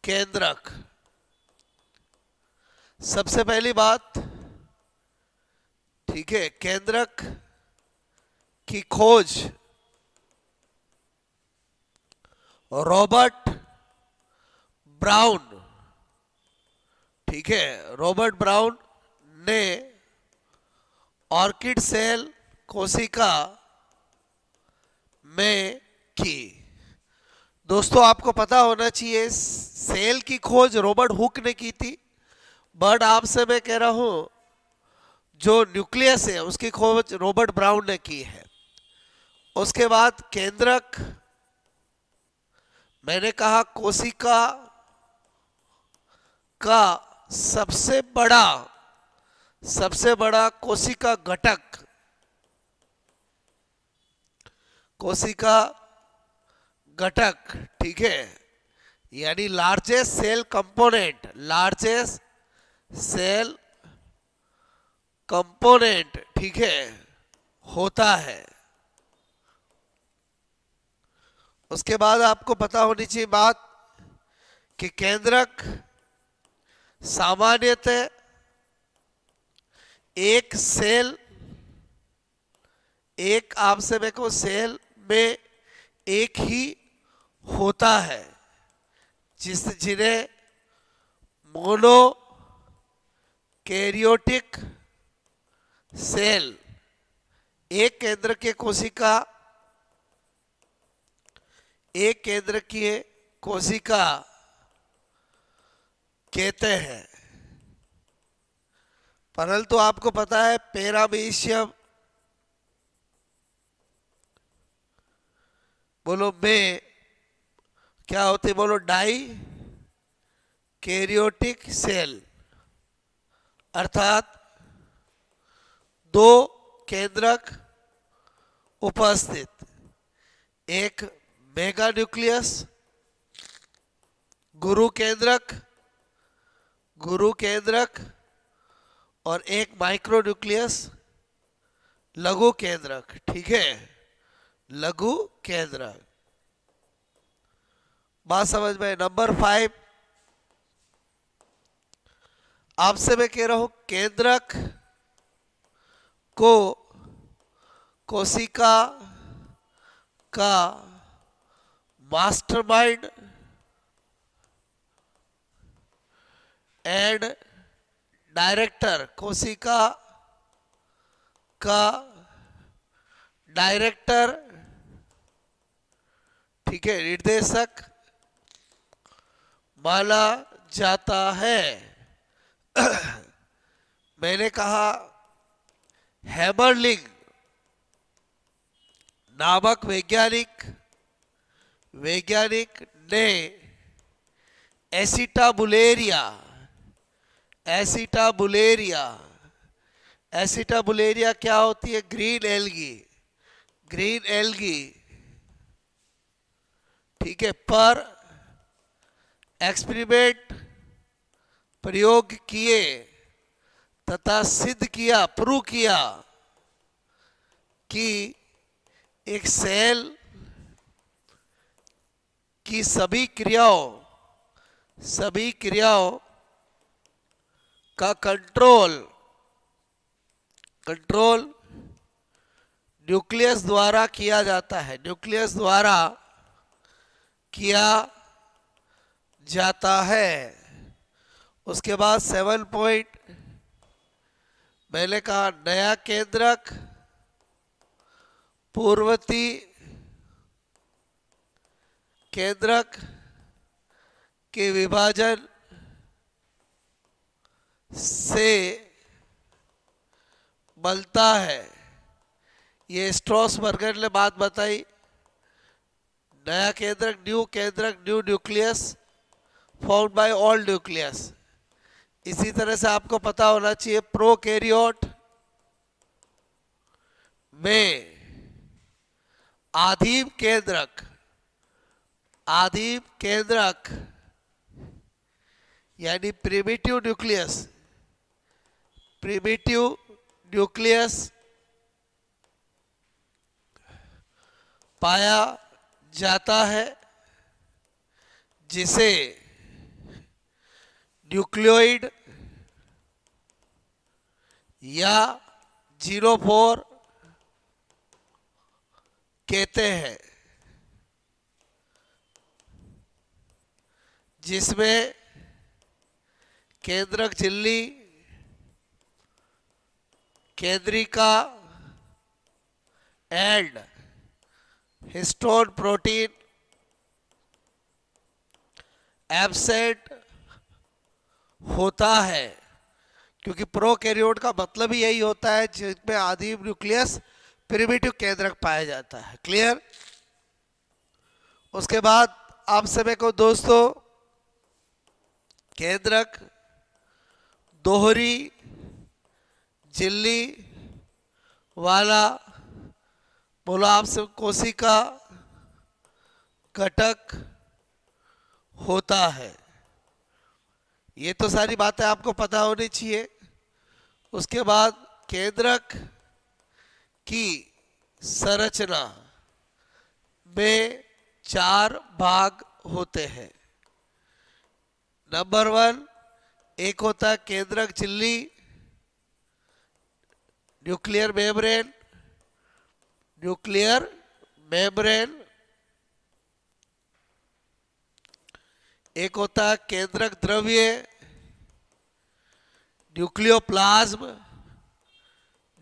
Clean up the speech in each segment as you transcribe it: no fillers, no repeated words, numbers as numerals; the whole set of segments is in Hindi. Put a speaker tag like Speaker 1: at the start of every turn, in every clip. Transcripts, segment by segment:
Speaker 1: केंद्रक। सबसे पहली बात, ठीक है, केंद्रक की खोज रॉबर्ट ब्राउन, ठीक है, रॉबर्ट ब्राउन ने ऑर्किड सेल कोशिका में की। दोस्तों आपको पता होना चाहिए सेल की खोज रॉबर्ट हुक ने की थी, बट आपसे मैं कह रहा हूं जो न्यूक्लियस है उसकी खोज रॉबर्ट ब्राउन ने की है। उसके बाद केंद्रक, मैंने कहा कोशिका का सबसे बड़ा कोशिका घटक, कोशिका घटक, ठीक है, यानी largest cell component, largest cell component, ठीक है, होता है। उसके बाद आपको पता होनी चाहिए बात कि केंद्रक सामान्यतः एक सेल, एक आपसे में को सेल में एक ही होता है, जिन्हें मोनो कैरियोटिक सेल, एक केंद्र के कोशिका, एक केंद्र की कोशिका कहते हैं। परंतु आपको पता है पैरामीशियम, बोलो में क्या होती, बोलो डाई कैरियोटिक सेल, अर्थात दो केंद्रक उपस्थित, एक मेगा न्यूक्लियस गुरु केंद्रक और एक माइक्रो न्यूक्लियस लघु केंद्रक, ठीक है, लघु केंद्रक। बात समझ में? नंबर 5 आपसे मैं कह रहा हूं केंद्रक को कोशिका का मास्टरमाइंड एंड डायरेक्टर, कोशिका का डायरेक्टर, ठीक है, निर्देशक माना जाता है। मैंने कहा हैमरलिंग नामक वैज्ञानिक ने एसिटाबुलेरिया क्या होती है? ग्रीन एल्गी, ठीक है, पर एक्सपेरिमेंट प्रयोग किए तथा सिद्ध किया, प्रूव किया कि एक सेल की सभी क्रियाओं का कंट्रोल न्यूक्लियस द्वारा किया जाता है, न्यूक्लियस द्वारा किया जाता है। उसके बाद 7 पॉइंट मैंने कहा नया केंद्रक पूर्ववर्ती केंद्रक के विभाजन से बनता है। ये स्ट्रॉसबर्गर ने बात बताई, नया केंद्रक, new nucleus formed by old nucleus. इसी तरह से आपको पता होना चाहिए प्रोकैरियोट में आदिम केंद्रक यानी प्रिमिटिव न्यूक्लियस पाया जाता है, जिसे न्यूक्लियोइड या जीनोफोर कहते हैं, जिसमें केंद्रक झिल्ली, केंद्रिका एंड हिस्टोन प्रोटीन एब्सेंट होता है, क्योंकि प्रोकैरियोट का मतलब ही यही होता है जिसमें आदिम न्यूक्लियस प्रिमिटिव केंद्रक पाया जाता है। क्लियर। उसके बाद आप सभी को दोस्तों केंद्रक दोहरी झिल्ली वाला बोलो आपसे कोशिका घटक होता है। ये तो सारी बातें आपको पता होनी चाहिए। उसके बाद केंद्रक की संरचना में 4 भाग होते हैं। नंबर 1 एक होता है केंद्रक झिल्ली, न्यूक्लियर मेम्ब्रेन, न्यूक्लियर मेम्ब्रेन। एक होता है केंद्रक द्रव्य, न्यूक्लियोप्लाज्म,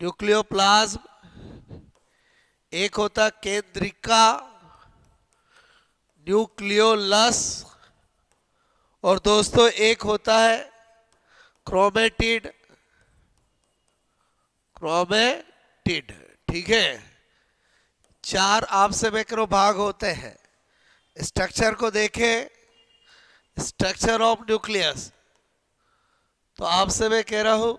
Speaker 1: न्यूक्लियोप्लाज्म। एक होता है केंद्रिका, न्यूक्लियोलस। और दोस्तों एक होता है क्रोमेटिड, क्रोमेटिड। ठीक है, 4 आपसे मैक्रो भाग होते हैं। स्ट्रक्चर को देखें, स्ट्रक्चर ऑफ न्यूक्लियस, तो आपसे मैं कह रहा हूं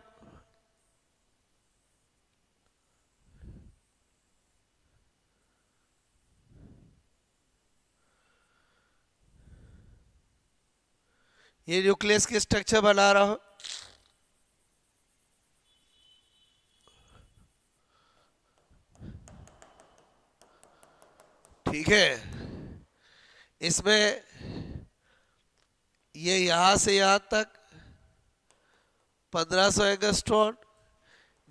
Speaker 1: ये न्यूक्लियस की स्ट्रक्चर बना रहा हूं। ठीक है, इसमें ये यहां से यहां तक 1500 एंगस्ट्रॉन,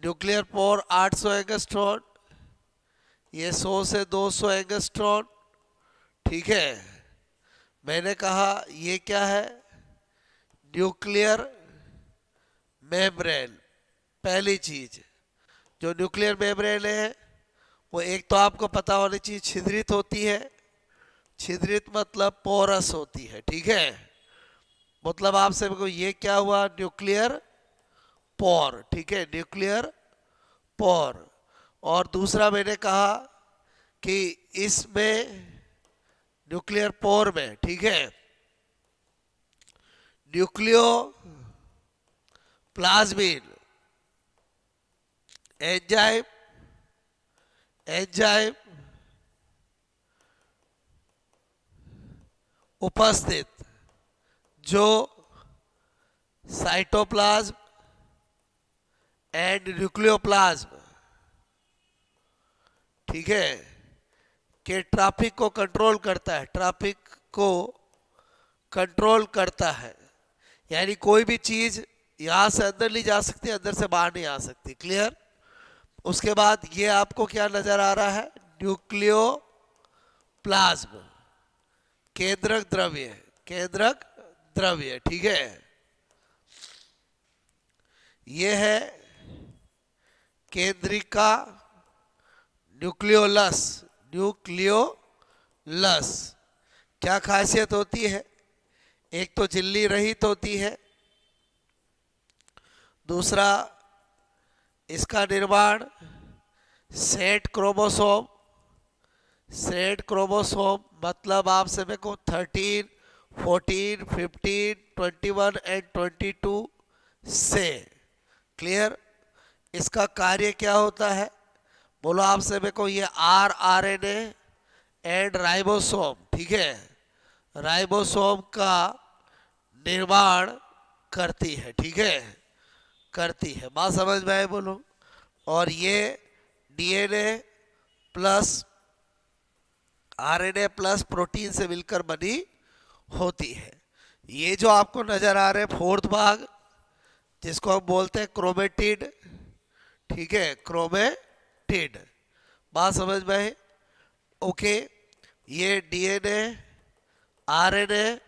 Speaker 1: न्यूक्लियर पोर 800 एंगस्ट्रॉन, ये 100 से 200 एंगस्ट्रॉन। ठीक है, मैंने कहा ये क्या है, न्यूक्लियर मेम्ब्रेन। पहली चीज जो न्यूक्लियर मेम्ब्रेन है वो एक तो आपको पता होनी चाहिए छिद्रित होती है। छिद्रित मतलब पोरस होती है। ठीक है, मतलब आपसे को ये क्या हुआ, न्यूक्लियर पोर। ठीक है, न्यूक्लियर पोर। और दूसरा मैंने कहा कि इसमें न्यूक्लियर पोर में, ठीक है, न्यूक्लियो प्लाज्मिन एंजाइम, एंजाइम उपस्थित जो साइटोप्लाज्म एंड न्यूक्लियोप्लाज्म, ठीक है, के ट्रैफिक को कंट्रोल करता है, ट्रैफिक को कंट्रोल करता है। यानी कोई भी चीज यहां से अंदर नहीं जा सकती, अंदर से बाहर नहीं आ सकती। क्लियर। उसके बाद ये आपको क्या नजर आ रहा है, न्यूक्लियो प्लाज्म, केंद्रक द्रव्य, केंद्रक द्रव्य। ठीक है, ये है केंद्रिका न्यूक्लियोलस, न्यूक्लियोलस। क्या खासियत होती है, एक तो झिल्ली रहित होती है, दूसरा इसका निर्माण सेट क्रोमोसोम, सेट क्रोमोसोम मतलब आप सभी को 13, 14, 15, 21 एंड 22 से। क्लियर। इसका कार्य क्या होता है, बोलो आप सभी को, ये आरएनए एंड राइबोसोम, ठीक है, राइबोसोम का निर्माण करती है। ठीक है, करती है। बात समझ में आए बोलो। और ये DNA plus RNA plus protein से मिलकर बनी होती है। ये जो आपको नजर आ रहे हैं फोर्थ भाग, जिसको हम बोलते हैं क्रोमेटिड, ठीक है, क्रोमेटिड, बात समझ में है? ओके, ये DNA, RNA,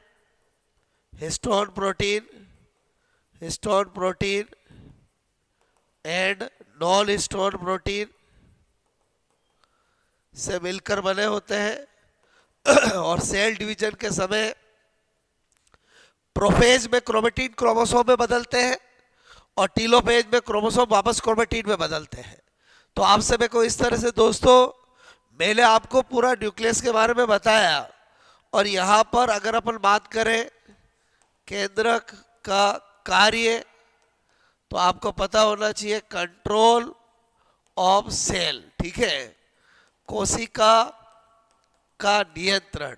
Speaker 1: histone protein and non histone protein से मिलकर बने होते हैं और सेल डिवीजन के समय प्रोफेज में क्रोमेटिन क्रोमोसोम में बदलते हैं और टीलोफेज में क्रोमोसोम वापस क्रोमेटिन में बदलते हैं। तो आपसे मैं को इस तरह से दोस्तों, मैंने आपको पूरा न्यूक्लियस के बारे में बताया, और यहाँ पर अगर अपन बात करें केंद्रक का कार्य, तो आपको पता होना चाहिए कंट्रोल ऑफ सेल, ठीक है, कोशिका का नियंत्रण।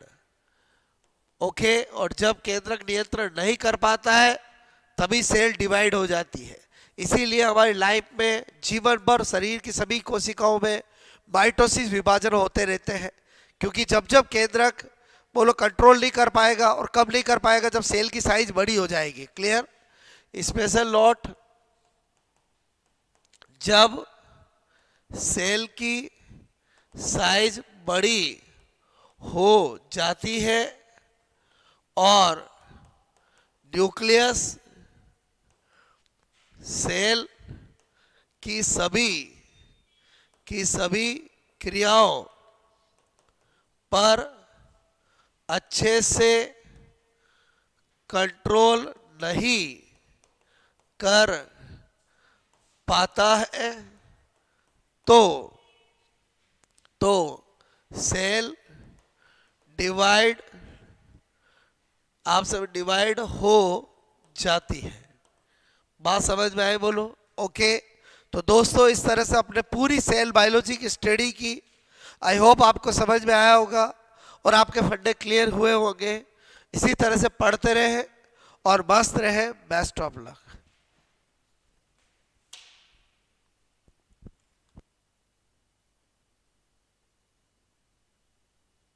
Speaker 1: ओके, और जब केंद्रक नियंत्रण नहीं कर पाता है तभी सेल डिवाइड हो जाती है। इसीलिए हमारी लाइफ में जीवन भर शरीर की सभी कोशिकाओं में माइटोसिस विभाजन होते रहते हैं, क्योंकि जब जब केंद्रक बोलो कंट्रोल नहीं कर पाएगा, और कब नहीं कर पाएगा, जब सेल की साइज बड़ी हो जाएगी। क्लियर? स्पेशल नोट, जब सेल की साइज बड़ी हो जाती है और न्यूक्लियस सेल की सभी क्रियाओं पर अच्छे से कंट्रोल नहीं कर पाता है तो सेल डिवाइड हो जाती है। बात समझ में आई? बोलो ओके। तो दोस्तों, इस तरह से अपने पूरी सेल बायोलॉजी की स्टडी की। आई होप आपको समझ में आया होगा और आपके फंडे क्लियर हुए होंगे। इसी तरह से पढ़ते रहे और मस्त रहे। Best of luck.